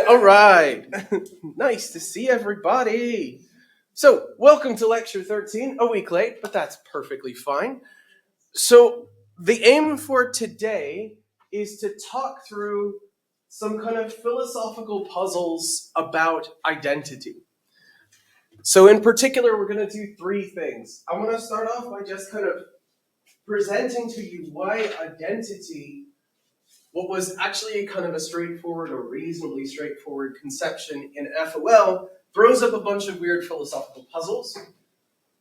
All right. Nice to see everybody. So, welcome to Lecture 13, a week late, but that's perfectly fine. So, the aim for today is to talk through some kind of philosophical puzzles about identity. So, in particular, we're going to do three things. I want to start off by just kind of presenting to you why identity, what was actually kind of a straightforward or reasonably straightforward conception in FOL, throws up a bunch of weird philosophical puzzles.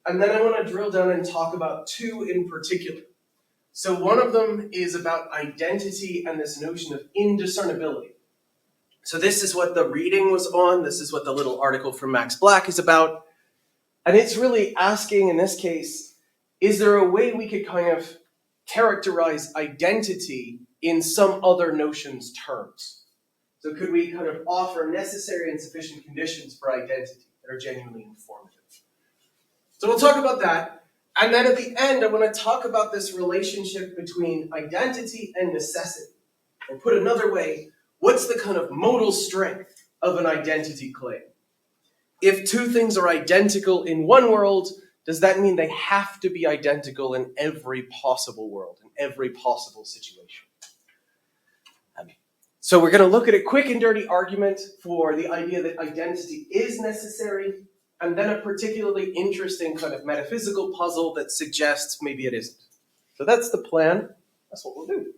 And then I want to drill down and talk about two in particular. So one of them is about identity and this notion of indiscernibility. So this is what the reading was on. This is what the little article from Max Black is about. And it's really asking, in this case, is there a way we could kind of characterize identity in some other notion's terms? So could we kind of offer necessary and sufficient conditions for identity that are genuinely informative? So we'll talk about that. And then at the end, I want to talk about this relationship between identity and necessity. Or put another way, what's the kind of modal strength of an identity claim? If two things are identical in one world, does that mean they have to be identical in every possible world, in every possible situation? So we're going to look at a quick and dirty argument for the idea that identity is necessary, and then a particularly interesting kind of metaphysical puzzle that suggests maybe it isn't. So that's the plan. That's what we'll do.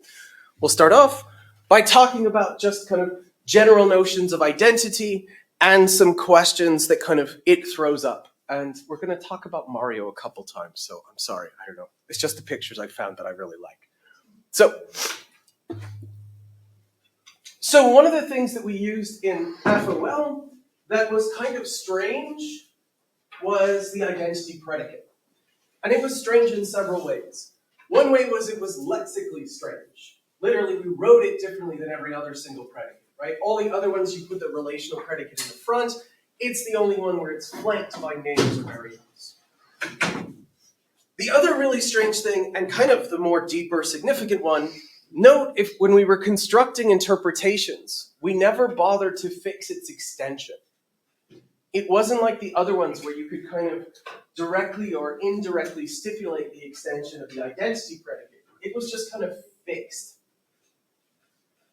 We'll start off by talking about just kind of general notions of identity and some questions that kind of it throws up. And we're going to talk about Mario a couple times, so I'm sorry, I don't know. It's just the pictures I found that I really like. So one of the things that we used in FOL that was kind of strange was the identity predicate. And it was strange in several ways. One way was it was lexically strange. Literally, we wrote it differently than every other single predicate, right? All the other ones, you put the relational predicate in the front. It's the only one where it's flanked by names or variables. The other really strange thing, and kind of the more deeper, significant one, note if when we were constructing interpretations, we never bothered to fix its extension. It wasn't like the other ones where you could kind of directly or indirectly stipulate the extension of the identity predicate. It was just kind of fixed.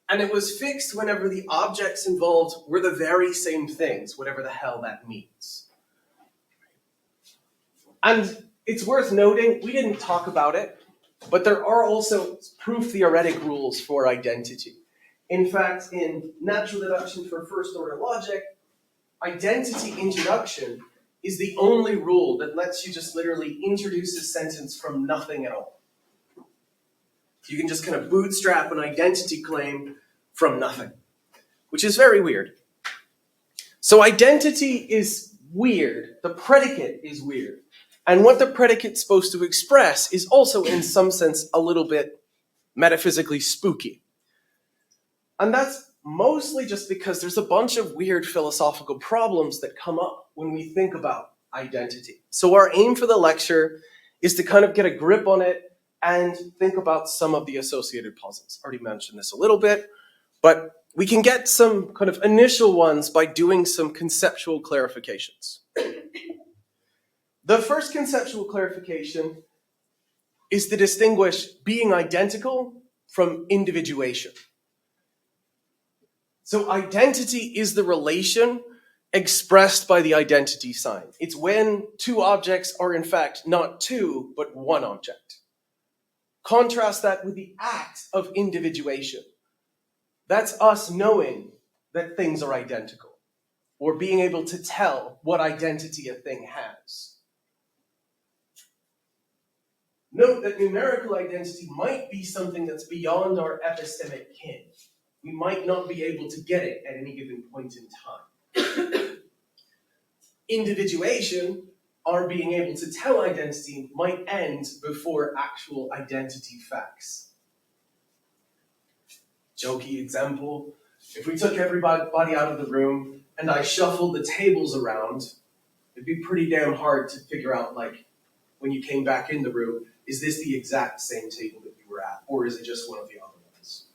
And it was fixed whenever the objects involved were the very same things, whatever the hell that means. And it's worth noting, we didn't talk about it, but there are also proof-theoretic rules for identity. In fact, in natural deduction for first-order logic, identity introduction is the only rule that lets you just literally introduce a sentence from nothing at all. You can just kind of bootstrap an identity claim from nothing, which is very weird. So identity is weird. The predicate is weird. And what the predicate's supposed to express is also, in some sense, a little bit metaphysically spooky. And that's mostly just because there's a bunch of weird philosophical problems that come up when we think about identity. So our aim for the lecture is to kind of get a grip on it and think about some of the associated puzzles. I already mentioned this a little bit, but we can get some kind of initial ones by doing some conceptual clarifications. The first conceptual clarification is to distinguish being identical from individuation. So identity is the relation expressed by the identity sign. It's when two objects are in fact not two, but one object. Contrast that with the act of individuation. That's us knowing that things are identical, or being able to tell what identity a thing has. Note that numerical identity might be something that's beyond our epistemic ken. We might not be able to get it at any given point in time. Individuation, our being able to tell identity, might end before actual identity facts. Jokey example, if we took everybody out of the room and I shuffled the tables around, it'd be pretty damn hard to figure out, like, when you came back in the room, is this the exact same table that you were at, or is it just one of the other ones?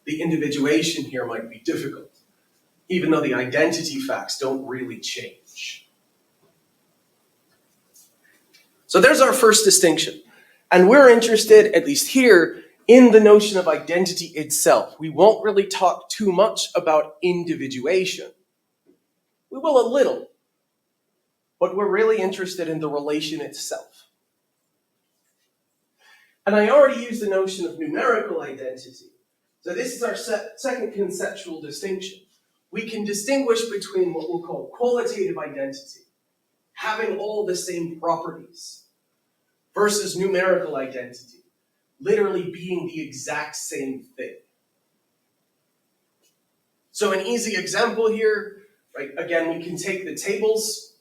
The individuation here might be difficult. even though the identity facts don't really change. So there's our first distinction. And we're interested, at least here, in the notion of identity itself. We won't really talk too much about individuation. We will a little, but we're really interested in the relation itself. And I already used the notion of numerical identity. So this is our second conceptual distinction. We can distinguish between what we'll call qualitative identity, having all the same properties, versus numerical identity, literally being the exact same thing. So an easy example here, right? Again, we can take the tables.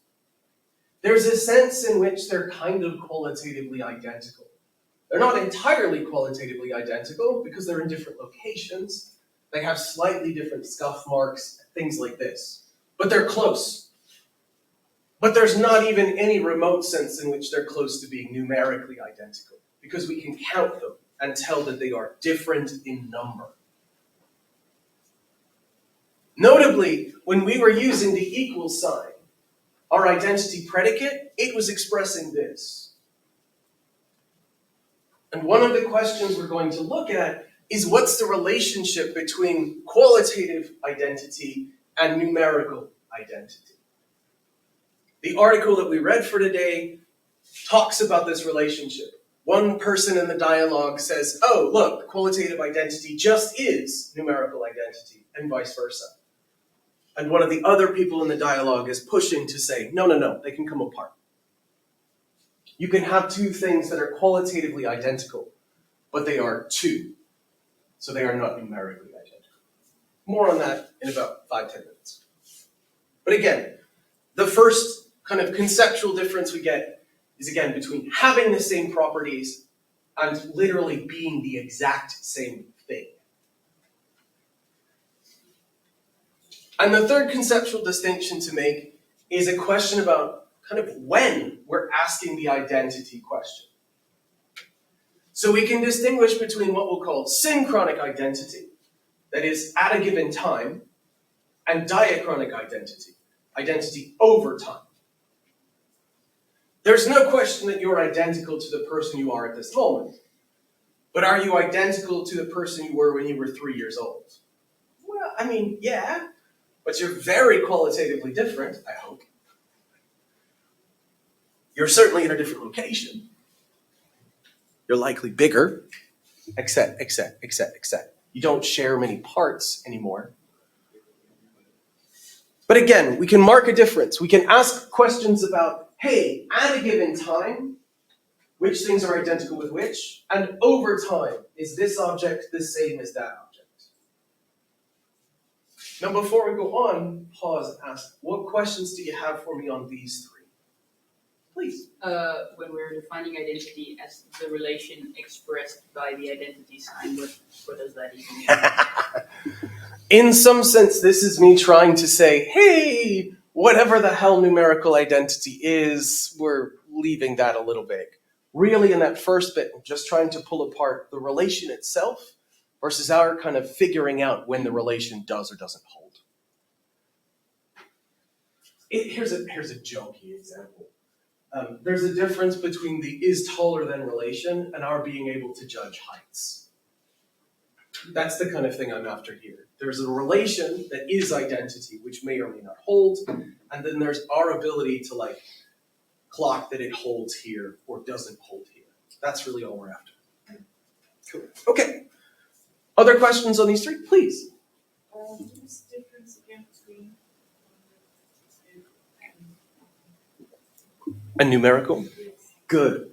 There's a sense in which they're kind of qualitatively identical. They're not entirely qualitatively identical because they're in different locations. They have slightly different scuff marks, things like this. But they're close. But there's not even any remote sense in which they're close to being numerically identical, because we can count them and tell that they are different in number. Notably, when we were using the equal sign, our identity predicate, it was expressing this. And one of the questions we're going to look at is what's the relationship between qualitative identity and numerical identity? The article that we read for today talks about this relationship. One person in the dialogue says, oh, look, qualitative identity just is numerical identity, and vice versa. And one of the other people in the dialogue is pushing to say, no, they can come apart. You can have two things that are qualitatively identical, but they are two. So they are not numerically identical. More on that in about 5-10 minutes. But again, the first kind of conceptual difference we get is, again, between having the same properties and literally being the exact same thing. And the third conceptual distinction to make is a question about kind of when we're asking the identity question. So we can distinguish between what we'll call synchronic identity, that is at a given time, and diachronic identity, identity over time. There's no question that you're identical to the person you are at this moment. But are you identical to the person you were when you were 3 years old? Well, I mean, yeah, but you're very qualitatively different, I hope. You're certainly in a different location. You're likely bigger, etc. You don't share many parts anymore. But again, we can mark a difference. We can ask questions about, hey, at a given time, which things are identical with which, and over time, is this object the same as that object? Now, before we go on, pause and ask, what questions do you have for me on these three? Please. When we're defining identity as the relation expressed by the identity sign, what does that even mean? In some sense, this is me trying to say, hey, whatever the hell numerical identity is, we're leaving that a little big. Really, in that first bit, I'm just trying to pull apart the relation itself versus our kind of figuring out when the relation does or doesn't hold. Here's a jokey example. There's a difference between the is taller than relation and our being able to judge heights. That's the kind of thing I'm after here. There's a relation that is identity, which may or may not hold, and then there's our ability to clock that it holds here or doesn't hold here. That's really all we're after. Cool. Okay. Other questions on these three? Please. What's the difference again between And numerical? Good.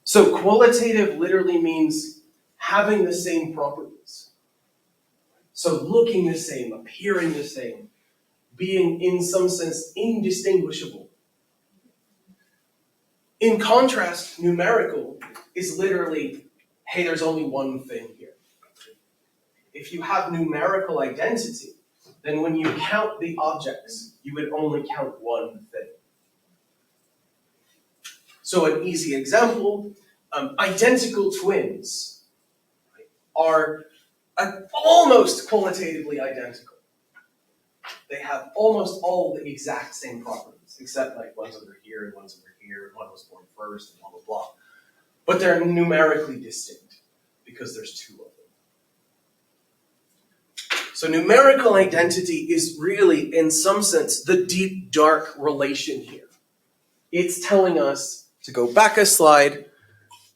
So qualitative literally means having the same properties. So looking the same, appearing the same, being in some sense indistinguishable. In contrast, numerical is literally, hey, there's only one thing here. If you have numerical identity, then when you count the objects, you would only count one thing. So an easy example, identical twins are almost qualitatively identical. They have almost all the exact same properties, except like one's over here and one's over here, and one was born first, and blah, blah, blah. But they're numerically distinct because there's two of them. So numerical identity is really, in some sense, the deep, dark relation here. It's telling us, to go back a slide,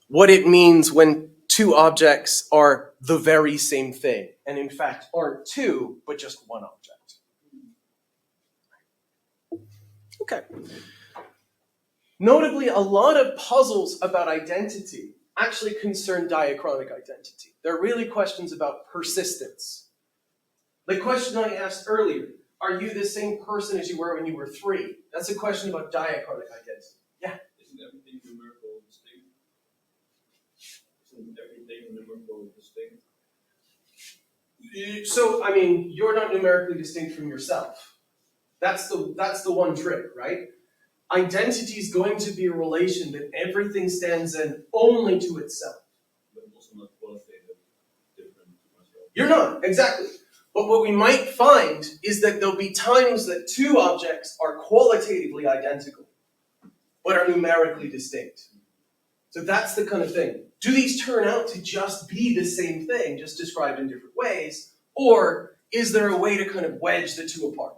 what it means when two objects are the very same thing, and in fact aren't two, but just one object. Okay. Notably, a lot of puzzles about identity actually concern diachronic identity. They're really questions about persistence. The question I asked earlier, are you the same person as you were when you were 3? That's a question about diachronic identity. Yeah? Isn't everything numerical distinct? Isn't everything numerical distinct? So, I mean, you're not numerically distinct from yourself. That's the one trick, right? Identity is going to be a relation that everything stands in only to itself. But also not qualitative, different to myself. You're not, exactly. But what we might find is that there'll be times that two objects are qualitatively identical, but are numerically distinct. So that's the kind of thing. Do these turn out to just be the same thing, just described in different ways? Or is there a way to kind of wedge the two apart?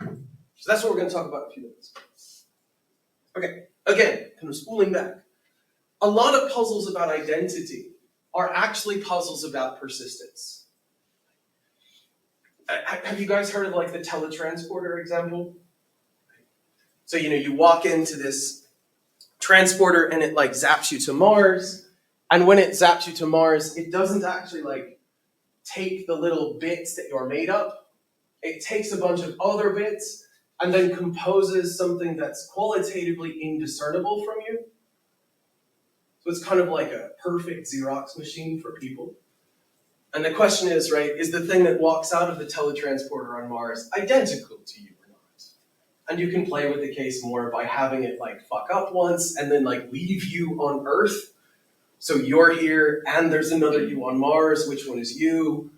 So that's what we're going to talk about in a few minutes. Okay, again, kind of spooling back. A lot of puzzles about identity are actually puzzles about persistence. Have you guys heard of like the teletransporter example? So, you walk into this transporter and it like zaps you to Mars. And when it zaps you to Mars, it doesn't actually like take the little bits that you're made up. It takes a bunch of other bits and then composes something that's qualitatively indiscernible from you. So it's kind of like a perfect Xerox machine for people. And the question is, right, is the thing that walks out of the teletransporter on Mars identical to you or not? And you can play with the case more by having it like fuck up once and then like leave you on Earth. So you're here and there's another you on Mars. Which one is you?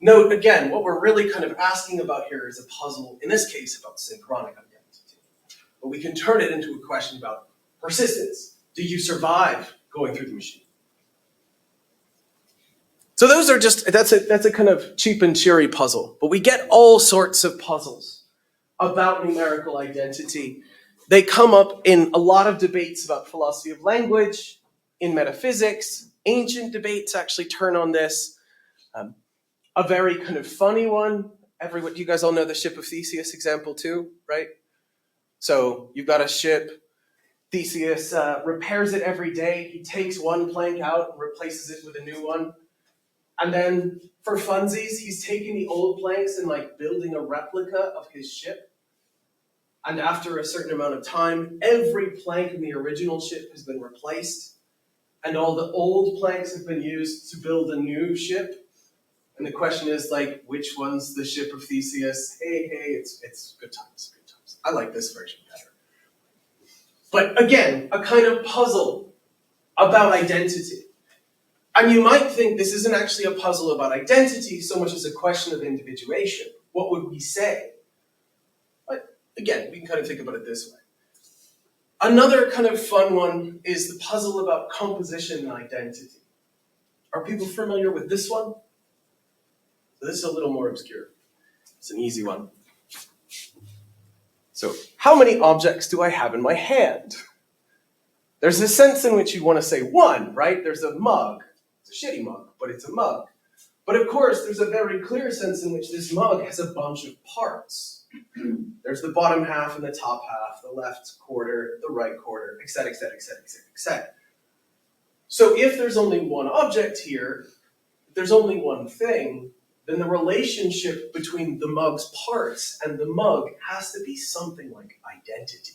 Note, again, what we're really kind of asking about here is a puzzle, in this case, about synchronic identity. But we can turn it into a question about persistence. Do you survive going through the machine? So those are just, that's a kind of cheap and cheery puzzle. But we get all sorts of puzzles about numerical identity. They come up in a lot of debates about philosophy of language, in metaphysics. Ancient debates actually turn on this. A very kind of funny one, you guys all know the ship of Theseus example too, right? So you've got a ship, Theseus repairs it every day. He takes one plank out and replaces it with a new one. And then, for funsies, he's taking the old planks and like building a replica of his ship. And after a certain amount of time, every plank in the original ship has been replaced. And all the old planks have been used to build a new ship. And the question is like, which one's the ship of Theseus? Hey, it's good times, good times. I like this version better. But again, a kind of puzzle about identity. And you might think this isn't actually a puzzle about identity so much as a question of individuation. What would we say? But again, we can kind of think about it this way. Another kind of fun one is the puzzle about composition and identity. Are people familiar with this one? So this is a little more obscure. It's an easy one. So, how many objects do I have in my hand? There's a sense in which you want to say one, right? There's a mug. It's a shitty mug, but it's a mug. But of course, there's a very clear sense in which this mug has a bunch of parts. There's the bottom half and the top half, the left quarter, the right quarter, etc., etc., etc., etc. So if there's only one object here, if there's only one thing, then the relationship between the mug's parts and the mug has to be something like identity.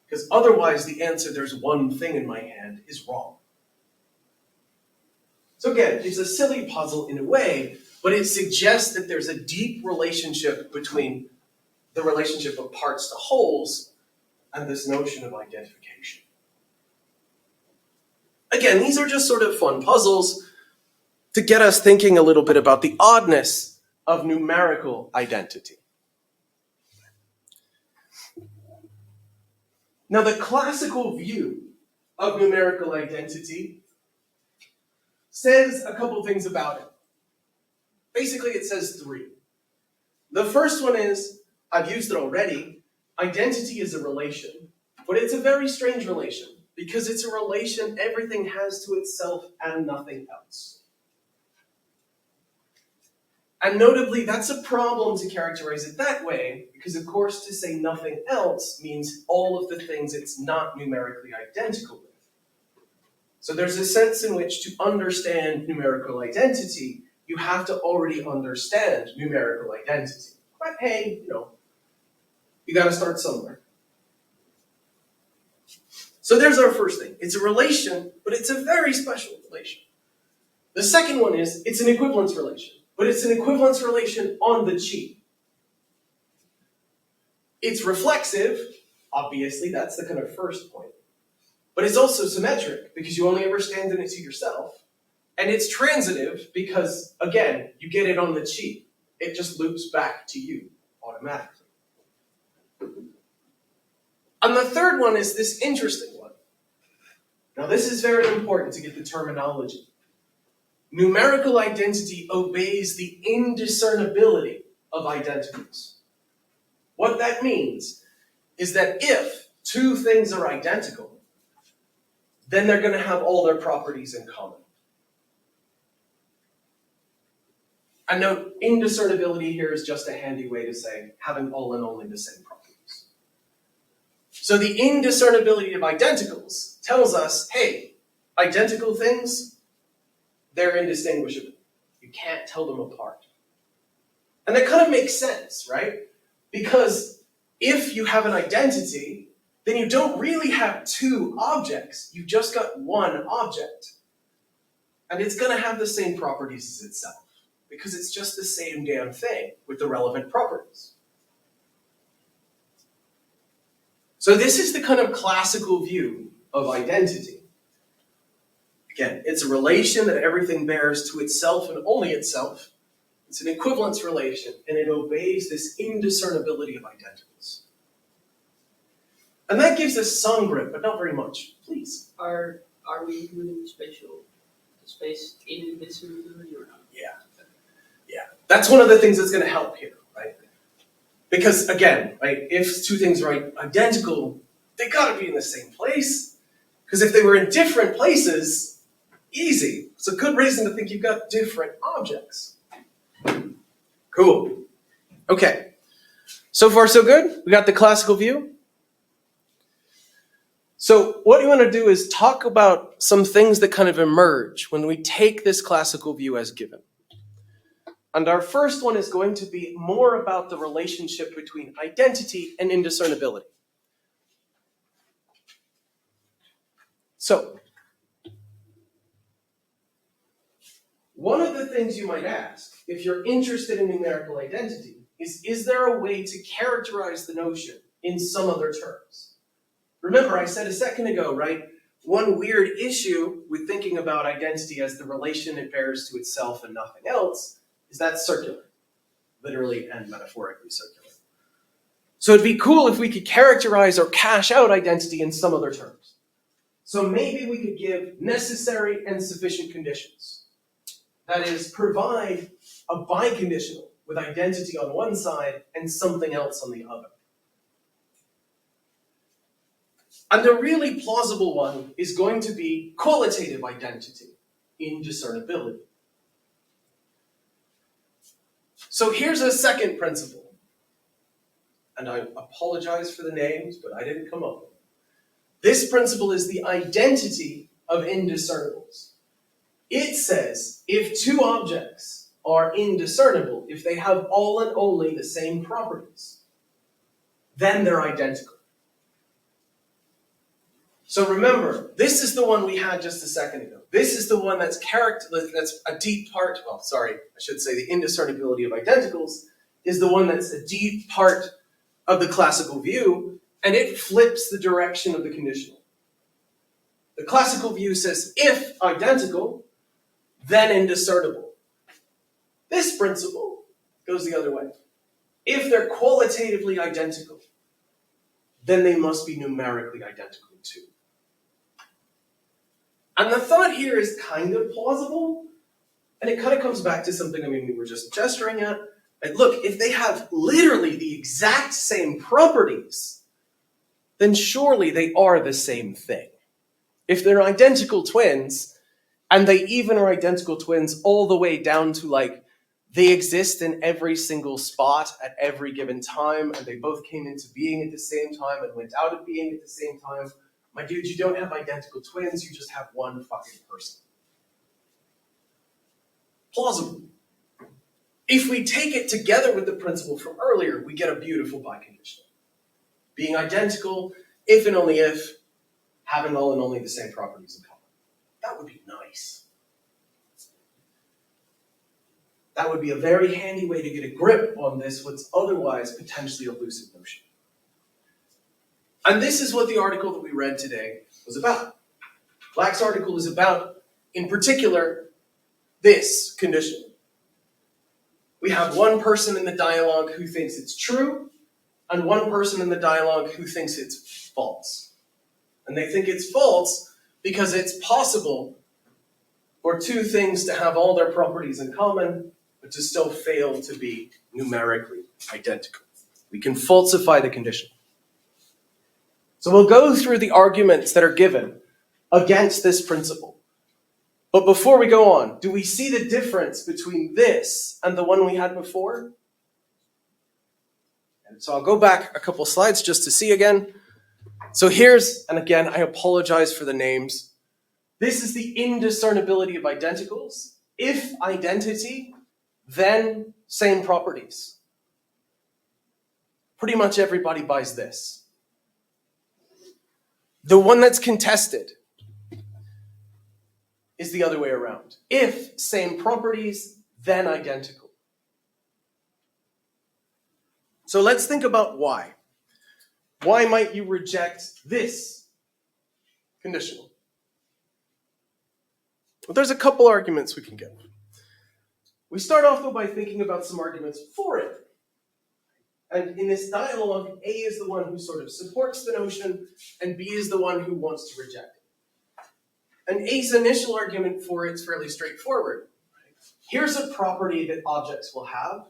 Because otherwise the answer, there's one thing in my hand, is wrong. So again, it's a silly puzzle in a way, but it suggests that there's a deep relationship between the relationship of parts to wholes and this notion of identification. Again, these are just sort of fun puzzles to get us thinking a little bit about the oddness of numerical identity. Now, the classical view of numerical identity says a couple things about it. Basically, it says three. The first one is, I've used it already, identity is a relation. But it's a very strange relation, because it's a relation everything has to itself and nothing else. And notably, that's a problem to characterize it that way, because of course to say nothing else means all of the things it's not numerically identical with. So there's a sense in which to understand numerical identity, you have to already understand numerical identity. But hey, you gotta start somewhere. So there's our first thing. It's a relation, but it's a very special relation. The second one is, it's an equivalence relation, but it's an equivalence relation on the cheap. It's reflexive, obviously, that's the kind of first point. But it's also symmetric, because you only ever stand in it to yourself. And it's transitive, because, again, you get it on the cheap. It just loops back to you automatically. And the third one is this interesting one. Now, this is very important to get the terminology. Numerical identity obeys the indiscernibility of identicals. What that means is that if two things are identical, then they're going to have all their properties in common. And note, indiscernibility here is just a handy way to say having all and only the same properties. So the indiscernibility of identicals tells us, hey, identical things, they're indistinguishable. You can't tell them apart. And that kind of makes sense, right? Because if you have an identity, then you don't really have two objects. You've just got one object. And it's going to have the same properties as itself, because it's just the same damn thing with the relevant properties. So this is the kind of classical view of identity. Again, it's a relation that everything bears to itself and only itself. It's an equivalence relation, and it obeys this indiscernibility of identicals. And that gives us some grip, but not very much. Please. Are we including the space in indiscernibility or not? Yeah. That's one of the things that's going to help here, right? Because again, right, if two things are identical, they got to be in the same place. Because if they were in different places, easy. It's a good reason to think you've got different objects. Cool. Okay. So far, so good? We got the classical view? So what you want to do is talk about some things that kind of emerge when we take this classical view as given. And our first one is going to be more about the relationship between identity and indiscernibility. So, one of the things you might ask, if you're interested in numerical identity, is there a way to characterize the notion in some other terms? Remember, I said a second ago, right? One weird issue with thinking about identity as the relation it bears to itself and nothing else is that's circular, literally and metaphorically circular. So it'd be cool if we could characterize or cash out identity in some other terms. So maybe we could give necessary and sufficient conditions. That is, provide a biconditional with identity on one side and something else on the other. And a really plausible one is going to be qualitative identity, indiscernibility. So here's a second principle. And I apologize for the names, but I didn't come up with it. This principle is the identity of indiscernibles. It says if two objects are indiscernible, if they have all and only the same properties, then they're identical. So remember, this is the one we had just a second ago. This is the one that's a deep part, the indiscernibility of identicals is the one that's a deep part of the classical view, and it flips the direction of the conditional. The classical view says if identical, then indiscernible. This principle goes the other way. If they're qualitatively identical, then they must be numerically identical too. And the thought here is kind of plausible, and it kind of comes back to something, we were just gesturing at. Like, look, if they have literally the exact same properties, then surely they are the same thing. If they're identical twins, and they even are identical twins all the way down to like, they exist in every single spot at every given time, and they both came into being at the same time and went out of being at the same time. My dude, you don't have identical twins, you just have one fucking person. Plausible. If we take it together with the principle from earlier, we get a beautiful biconditional. Being identical, if and only if, having all and only the same properties in common. That would be nice. That would be a very handy way to get a grip on this, what's otherwise potentially elusive notion. And this is what the article that we read today was about. Black's article is about, in particular, this condition. We have one person in the dialogue who thinks it's true, and one person in the dialogue who thinks it's false. And they think it's false because it's possible for two things to have all their properties in common, but to still fail to be numerically identical. We can falsify the condition. So we'll go through the arguments that are given against this principle. But before we go on, do we see the difference between this and the one we had before? And so I'll go back a couple slides just to see again. So here's, and again, I apologize for the names. This is the indiscernibility of identicals. If identity, then same properties. Pretty much everybody buys this. The one that's contested is the other way around. If same properties, then identical. So let's think about why. Why might you reject this conditional? Well, there's a couple arguments we can give. We start off, though, by thinking about some arguments for it. And in this dialogue, A is the one who sort of supports the notion, and B is the one who wants to reject it. And A's initial argument for it is fairly straightforward. Here's a property that objects will have,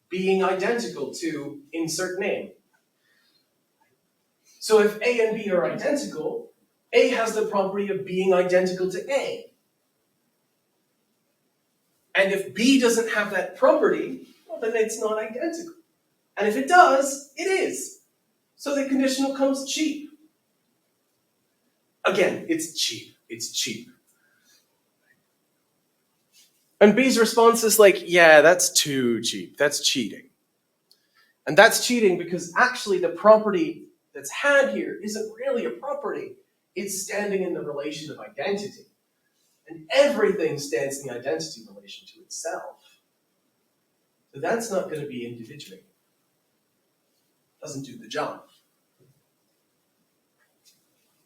being identical to insert name. So if A and B are identical, A has the property of being identical to A. And if B doesn't have that property, well, then it's not identical. And if it does, it is. So the conditional comes cheap. Again, it's cheap. It's cheap. And B's response is like, yeah, that's too cheap. That's cheating. And that's cheating because actually the property that's had here isn't really a property. It's standing in the relation of identity. And everything stands in the identity relation to itself. So that's not going to be individuating. Doesn't do the job.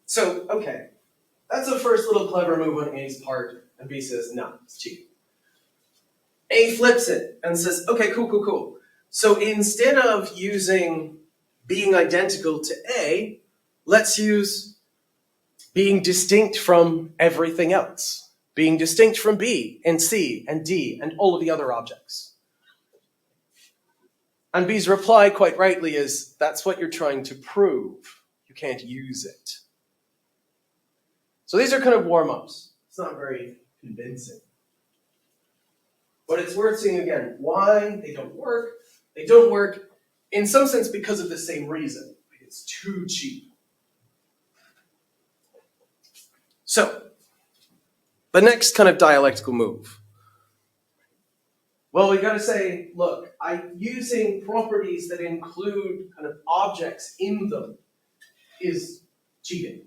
So, okay. That's a first little clever move on A's part, and B says, no, it's cheating. A flips it and says, okay, cool. So instead of using being identical to A, let's use being distinct from everything else. Being distinct from B and C and D and all of the other objects. And B's reply, quite rightly, is that's what you're trying to prove. You can't use it. So these are kind of warm-ups. It's not very convincing. But it's worth seeing again why they don't work. They don't work in some sense because of the same reason. It's too cheap. So, the next kind of dialectical move. Well, we got to say, look, using properties that include kind of objects in them is cheating.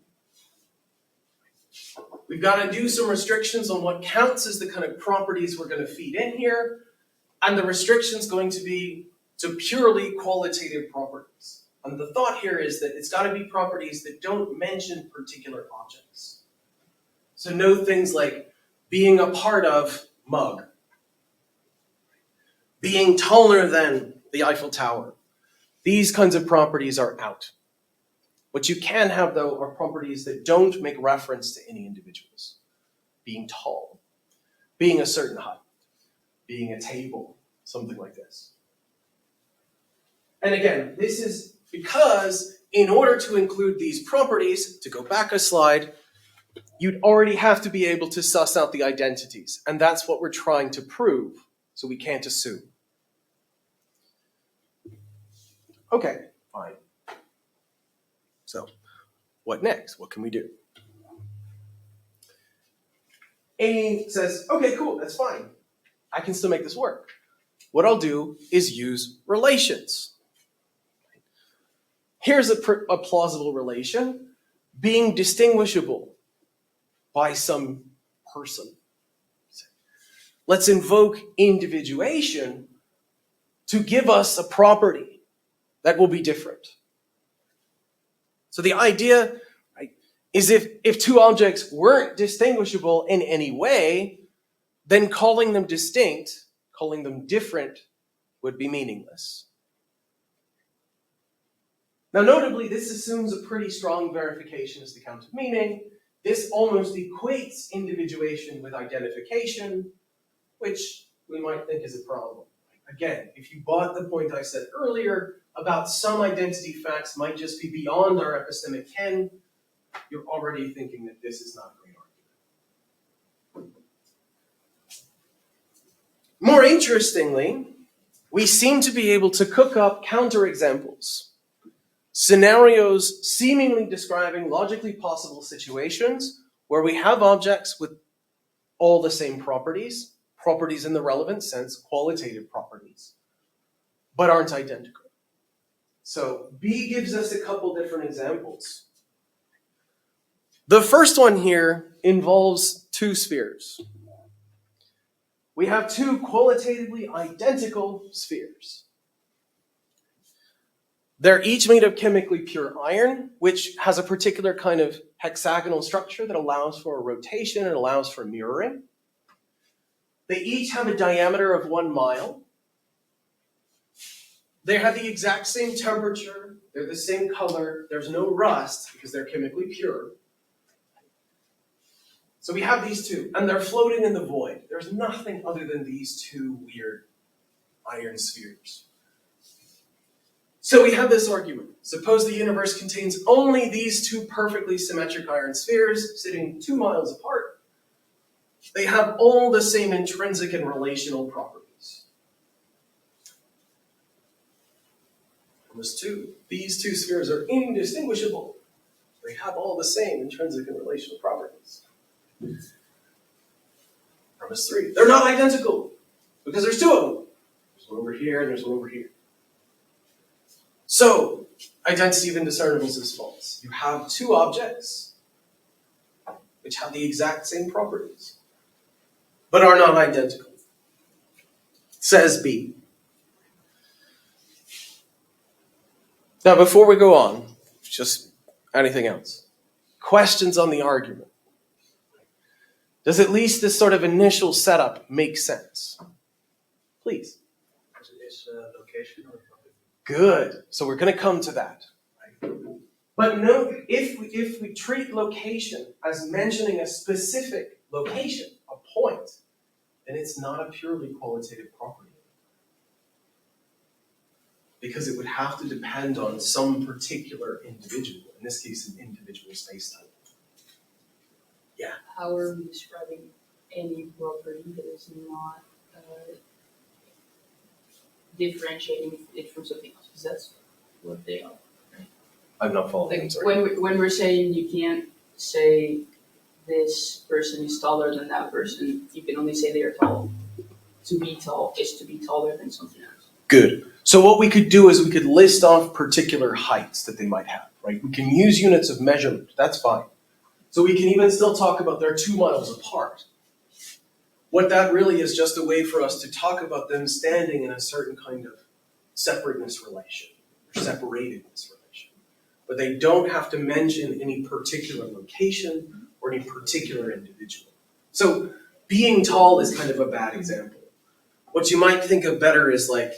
We've got to do some restrictions on what counts as the kind of properties we're going to feed in here, and the restriction's going to be to purely qualitative properties. And the thought here is that it's got to be properties that don't mention particular objects. So no things like being a part of mug, being taller than the Eiffel Tower. These kinds of properties are out. What you can have, though, are properties that don't make reference to any individuals. Being tall, being a certain height, being a table, something like this. And again, this is because in order to include these properties, to go back a slide, you'd already have to be able to suss out the identities. And that's what we're trying to prove, so we can't assume. Okay, fine. So, what next? What can we do? A says, okay, cool, that's fine. I can still make this work. What I'll do is use relations. Here's a plausible relation, being distinguishable by some person. Let's invoke individuation to give us a property that will be different. So the idea, right, is if two objects weren't distinguishable in any way, then calling them distinct, calling them different, would be meaningless. Now, notably, this assumes a pretty strong verification as to count of meaning. This almost equates individuation with identification, which we might think is a problem. Again, if you bought the point I said earlier about some identity facts might just be beyond our epistemic ken, you're already thinking that this is not a great argument. More interestingly, we seem to be able to cook up counterexamples. Scenarios seemingly describing logically possible situations where we have objects with all the same properties in the relevant sense, qualitative properties, but aren't identical. So B gives us a couple different examples. The first one here involves two spheres. We have two qualitatively identical spheres. They're each made of chemically pure iron, which has a particular kind of hexagonal structure that allows for a rotation and allows for mirroring. They each have a diameter of 1 mile. They have the exact same temperature. They're the same color. There's no rust because they're chemically pure. So we have these two, and they're floating in the void. There's nothing other than these two weird iron spheres. So we have this argument. Suppose the universe contains only these two perfectly symmetric iron spheres sitting 2 miles apart. They have all the same intrinsic and relational properties. Premise 2, these two spheres are indistinguishable. They have all the same intrinsic and relational properties. Premise 3, they're not identical because there's two of them. There's one over here and there's one over here. So, identity of indiscernibles is false. You have two objects which have the exact same properties, but are not identical. Says B. Now, before we go on, just anything else. Questions on the argument. Does at least this sort of initial setup make sense? Please. Is location or topic? Good. So we're going to come to that. But note, if we treat location as mentioning a specific location, a point, then it's not a purely qualitative property. Because it would have to depend on some particular individual, in this case, an individual space-time. Yeah. How are we describing any property that is not differentiating it from something else? Because that's what they are. I'm not following. I'm Like sorry. when we're saying you can't say this person is taller than that person, you can only say they are tall. To be tall is to be taller than something else. Good. So what we could do is we could list off particular heights that they might have, right? We can use units of measurement. That's fine. So we can even still talk about they're 2 miles apart. What that really is just a way for us to talk about them standing in a certain kind of separateness relation, or separatedness relation. But they don't have to mention any particular location or any particular individual. So being tall is kind of a bad example. what you might think of better is like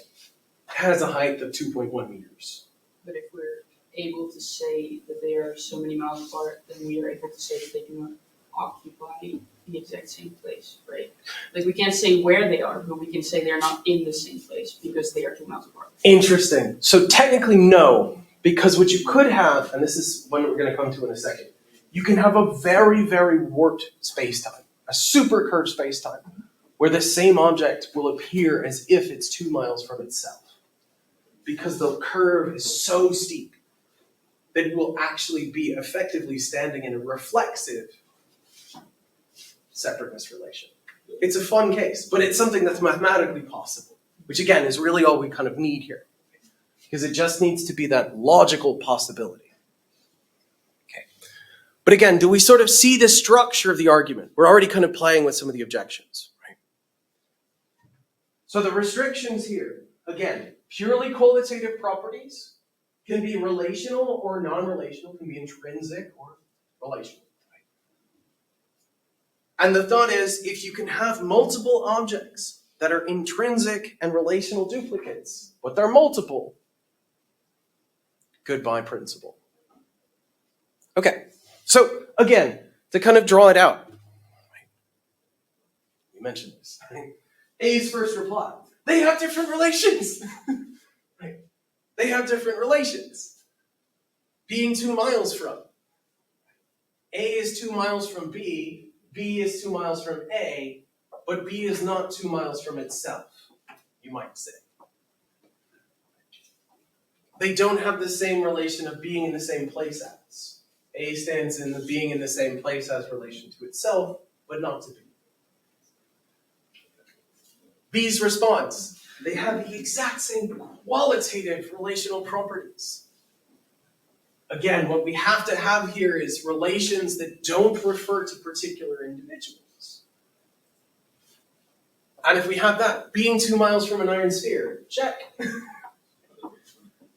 has a height of 2.1 meters. But if we're able to say that they are so many miles apart, then we are able to say that they do not occupy the exact same place, right? Like we can't say where they are, but we can say they're not in the same place because they are 2 miles apart. Interesting. So technically no, because what you could have, and this is what we're going to come to in a second, you can have a very, very warped space-time, a super curved space-time, where the same object will appear as if it's 2 miles from itself. Because the curve is so steep that it will actually be effectively standing in a reflexive separateness relation. It's a fun case, but it's something that's mathematically possible, which again is really all we kind of need here. Because it just needs to be that logical possibility. Okay. But again, do we sort of see the structure of the argument? We're already kind of playing with some of the objections, right? So the restrictions here, again, purely qualitative properties can be relational or non-relational, can be intrinsic or relational. Right? And the thought is, if you can have multiple objects that are intrinsic and relational duplicates, but they're multiple, goodbye principle. Okay, so again, to kind of draw it out, you mentioned this, right? A's first reply, they have different relations. Right? They have different relations. Being 2 miles from. A is 2 miles from B, B is 2 miles from A, but B is not 2 miles from itself, you might say. They don't have the same relation of being in the same place as. A stands in the being in the same place as relation to itself, but not to B. B's response, they have the exact same qualitative relational properties. Again, what we have to have here is relations that don't refer to particular individuals. And if we have that, being 2 miles from an iron sphere, check.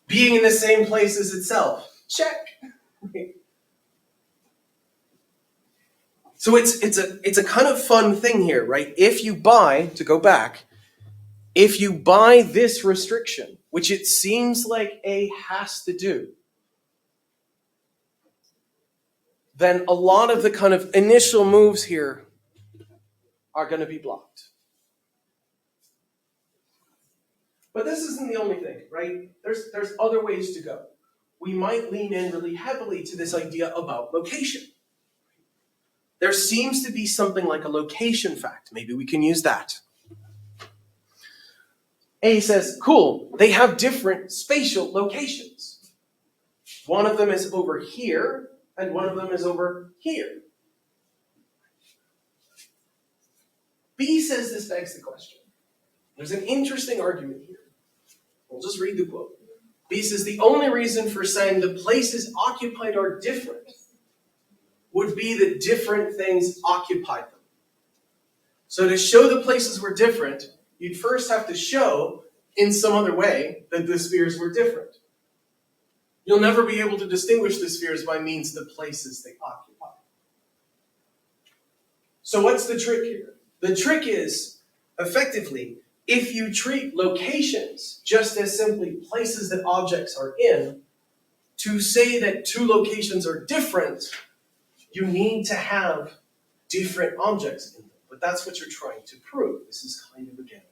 Being in the same place as itself, check. So it's a kind of fun thing here, right? If you buy, to go back, if you buy this restriction, which it seems like A has to do, then a lot of the kind of initial moves here are going to be blocked. But this isn't the only thing, right? There's other ways to go. We might lean in really heavily to this idea about location. There seems to be something like a location fact. Maybe we can use that. A says, cool, they have different spatial locations. One of them is over here, and one of them is over here. B says this begs the question. There's an interesting argument here. We'll just read the quote. B says, the only reason for saying the places occupied are different would be that different things occupied them. So to show the places were different, you'd first have to show in some other way that the spheres were different. You'll never be able to distinguish the spheres by means of the places they occupy. So what's the trick here? The trick is, effectively, if you treat locations just as simply places that objects are in, to say that two locations are different, you need to have different objects in them. But that's what you're trying to prove. This is kind of, again,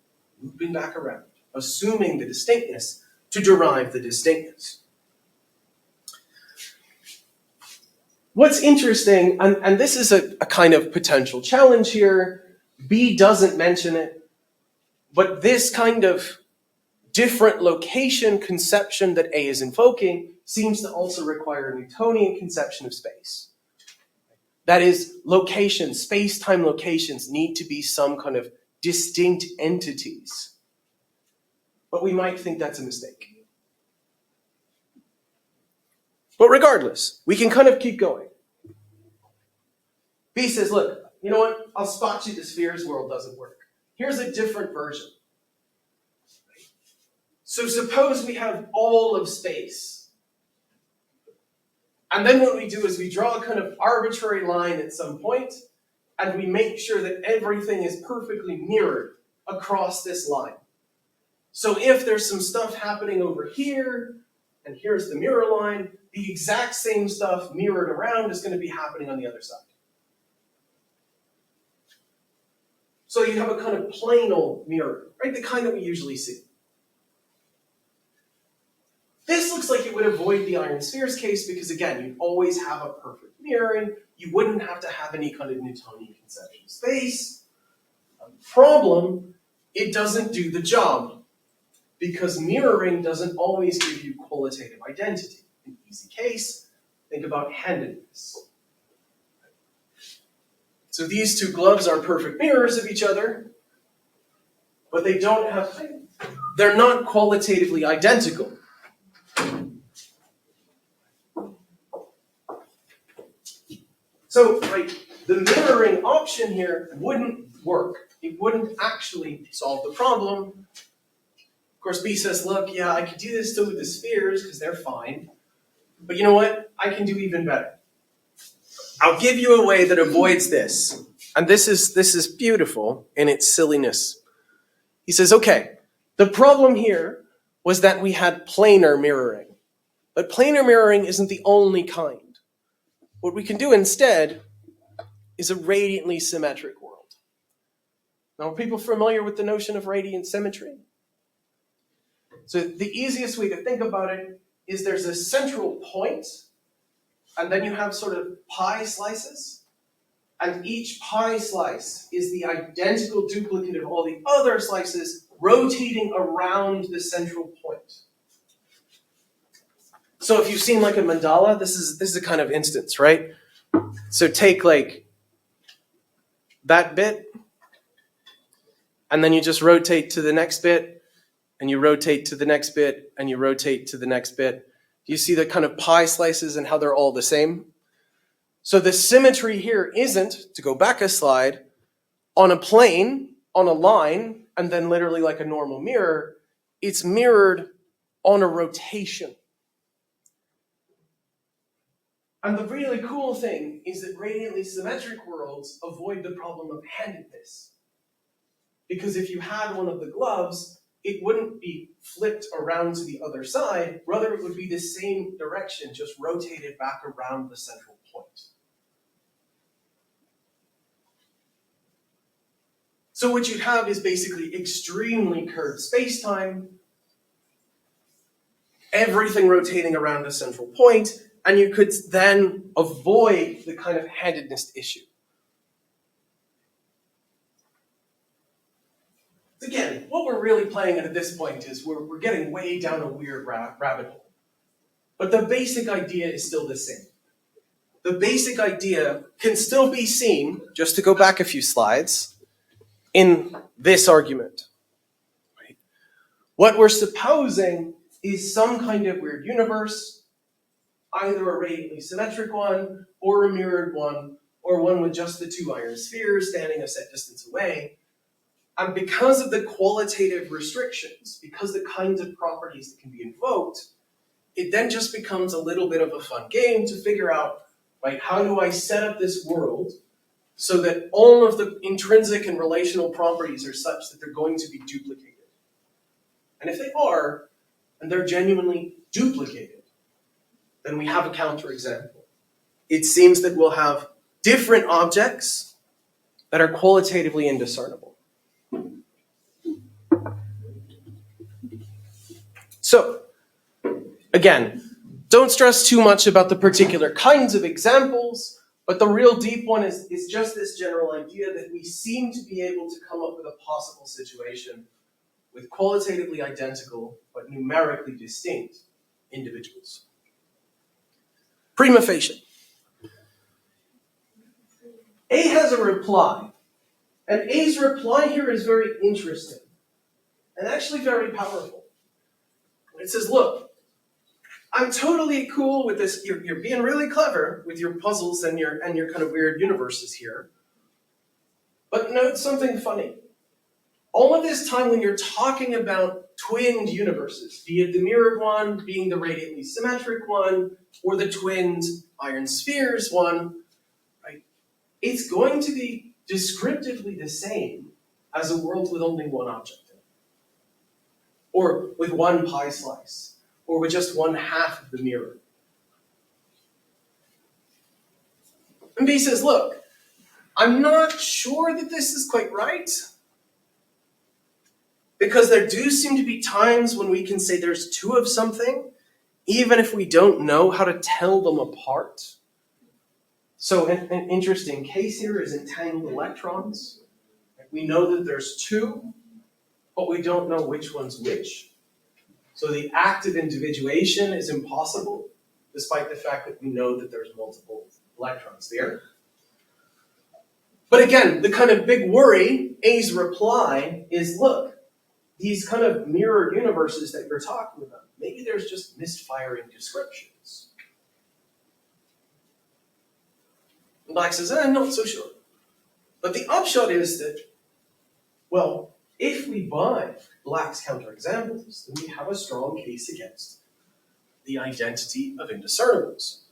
looping back around, assuming the distinctness to derive the distinctness. What's interesting, and this is a kind of potential challenge here, B doesn't mention it, but this kind of different location conception that A is invoking seems to also require a Newtonian conception of space. That is, locations, space-time locations, need to be some kind of distinct entities. But we might think that's a mistake. But regardless, we can kind of keep going. B says, look, you know what? I'll spot you the spheres world doesn't work. Here's a different version. So suppose we have all of space. And then what we do is we draw a kind of arbitrary line at some point, and we make sure that everything is perfectly mirrored across this line. So if there's some stuff happening over here, and here's the mirror line, the exact same stuff mirrored around is going to be happening on the other side. So you have a kind of planal mirror, right? The kind that we usually see. This looks like it would avoid the iron spheres case because, again, you'd always have a perfect mirroring. You wouldn't have to have any kind of Newtonian conception of space. Problem, it doesn't do the job because mirroring doesn't always give you qualitative identity. An easy case, think about handedness. So these two gloves are perfect mirrors of each other, but they don't have, they're not qualitatively identical. So, the mirroring option here wouldn't work. It wouldn't actually solve the problem. Of course, B says, look, yeah, I could do this still with the spheres because they're fine. But you know what? I can do even better. I'll give you a way that avoids this. And this is beautiful in its silliness. He says, okay, the problem here was that we had planar mirroring. But planar mirroring isn't the only kind. What we can do instead is a radiantly symmetric world. Now, are people familiar with the notion of radiant symmetry? So the easiest way to think about it is there's a central point, and then you have sort of pie slices, and each pie slice is the identical duplicate of all the other slices rotating around the central point. So if you've seen like a mandala, this is a kind of instance, right? So take like that bit, and then you just rotate to the next bit, and you rotate to the next bit, and you rotate to the next bit. Do you see the kind of pie slices and how they're all the same? So the symmetry here isn't, to go back a slide, on a plane, on a line, and then literally like a normal mirror. It's mirrored on a rotation. And the really cool thing is that radiantly symmetric worlds avoid the problem of handedness. Because if you had one of the gloves, it wouldn't be flipped around to the other side, rather it would be the same direction, just rotated back around the central point. So what you'd have is basically extremely curved space-time, everything rotating around the central point, and you could then avoid the kind of handedness issue. Again, what we're really playing at this point is we're getting way down a weird rabbit hole. But the basic idea is still the same. The basic idea can still be seen, just to go back a few slides, in this argument. Right? What we're supposing is some kind of weird universe, either a radiantly symmetric one, or a mirrored one, or one with just the two iron spheres standing a set distance away. And because of the qualitative restrictions, because the kinds of properties that can be invoked, it then just becomes a little bit of a fun game to figure out, right, how do I set up this world so that all of the intrinsic and relational properties are such that they're going to be duplicated. And if they are, and they're genuinely duplicated, then we have a counterexample. It seems that we'll have different objects that are qualitatively indiscernible. So, again, don't stress too much about the particular kinds of examples, but the real deep one is just this general idea that we seem to be able to come up with a possible situation with qualitatively identical but numerically distinct individuals. Prima facie. A has a reply, and A's reply here is very interesting and actually very powerful. It says, look, I'm totally cool with this. You're being really clever with your puzzles and your kind of weird universes here. But note something funny. All of this time when you're talking about twinned universes, be it the mirrored one being the radiantly symmetric one, or the twinned iron spheres one, right? It's going to be descriptively the same as a world with only one object in it, or with one pie slice, or with just one half of the mirror. And B says, look, I'm not sure that this is quite right, because there do seem to be times when we can say there's two of something, even if we don't know how to tell them apart. So an interesting case here is entangled electrons. We know that there's two, but we don't know which one's which. So the act of individuation is impossible, despite the fact that we know that there's multiple electrons there. But again, the kind of big worry, A's reply is, look, these kind of mirrored universes that you're talking about, maybe there's just misfiring descriptions. And Black says, I'm not so sure. But the upshot is that, well, if we buy Black's counterexamples, then we have a strong case against the identity of indiscernibles.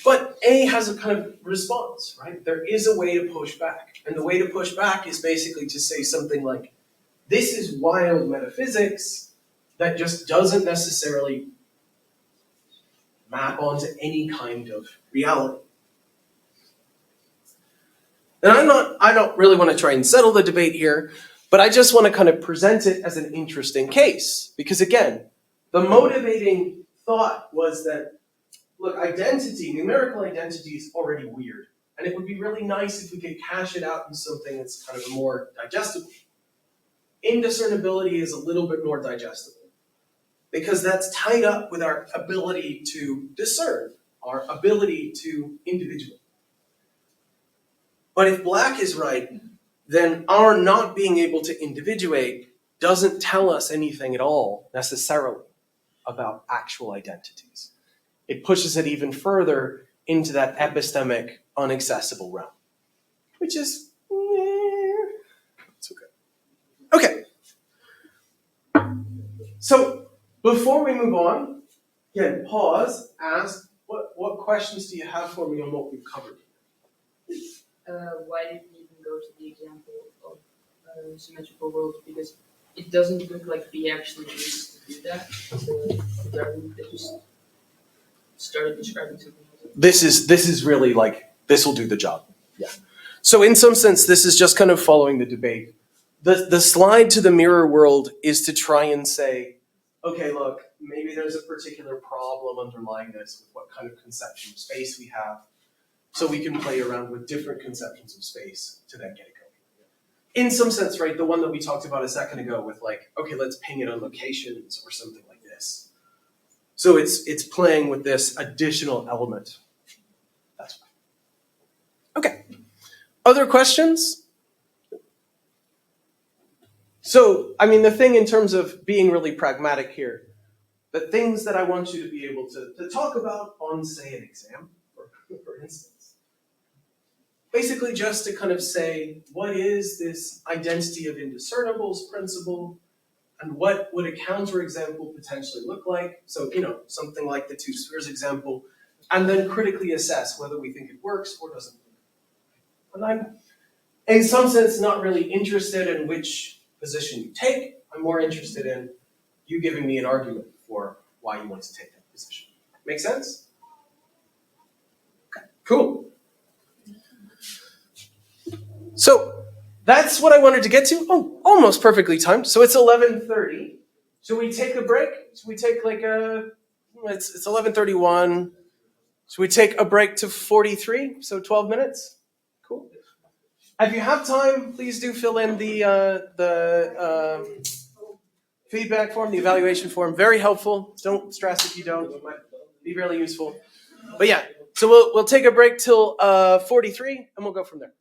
But A has a kind of response, right? There is a way to push back. And the way to push back is basically to say something like, this is wild metaphysics that just doesn't necessarily map onto any kind of reality. And I don't really want to try and settle the debate here, but I just want to kind of present it as an interesting case. Because again, the motivating thought was that, look, identity, numerical identity is already weird. And it would be really nice if we could cash it out in something that's kind of more digestible. Indiscernibility is a little bit more digestible, because that's tied up with our ability to discern, our ability to individuate. But if Black is right, then our not being able to individuate doesn't tell us anything at all necessarily about actual identities. It pushes it even further into that epistemic, unaccessible realm, which is, it's okay. Okay. So before we move on, again, pause, ask, what questions do you have for me on what we've covered? Why did we even go to the example of symmetrical worlds? Because it doesn't look like we actually used to do that. So they just started describing something else. This is really like, this will do the job. Yeah. So in some sense, this is just kind of following the debate. The slide to the mirror world is to try and say, okay, look, maybe there's a particular problem underlying this with what kind of conception of space we have. So we can play around with different conceptions of space to then get it going. In some sense, right, the one that we talked about a second ago with like, okay, let's ping it on locations or something like this. So it's playing with this additional element. That's fine. Okay. Other questions? So, I mean, the thing in terms of being really pragmatic here, the things that I want you to be able to talk about on, say, an exam, for instance. Basically just to kind of say, what is this identity of indiscernibles principle, and what would a counterexample potentially look like? So, something like the two spheres example, and then critically assess whether we think it works or doesn't work. And I'm, in some sense, not really interested in which position you take. I'm more interested in you giving me an argument for why you want to take that position. Make sense? Okay, cool. So that's what I wanted to get to. Oh, almost perfectly timed. So it's 11:30. Should we take a break? Should we take like it's 11:31. Should we take a break to 43? So 12 minutes? Cool. If you have time, please do fill in the feedback form, the evaluation form. Very helpful. Don't stress if you don't. It might be really useful. But yeah, so we'll take a break till 43, and we'll go from there.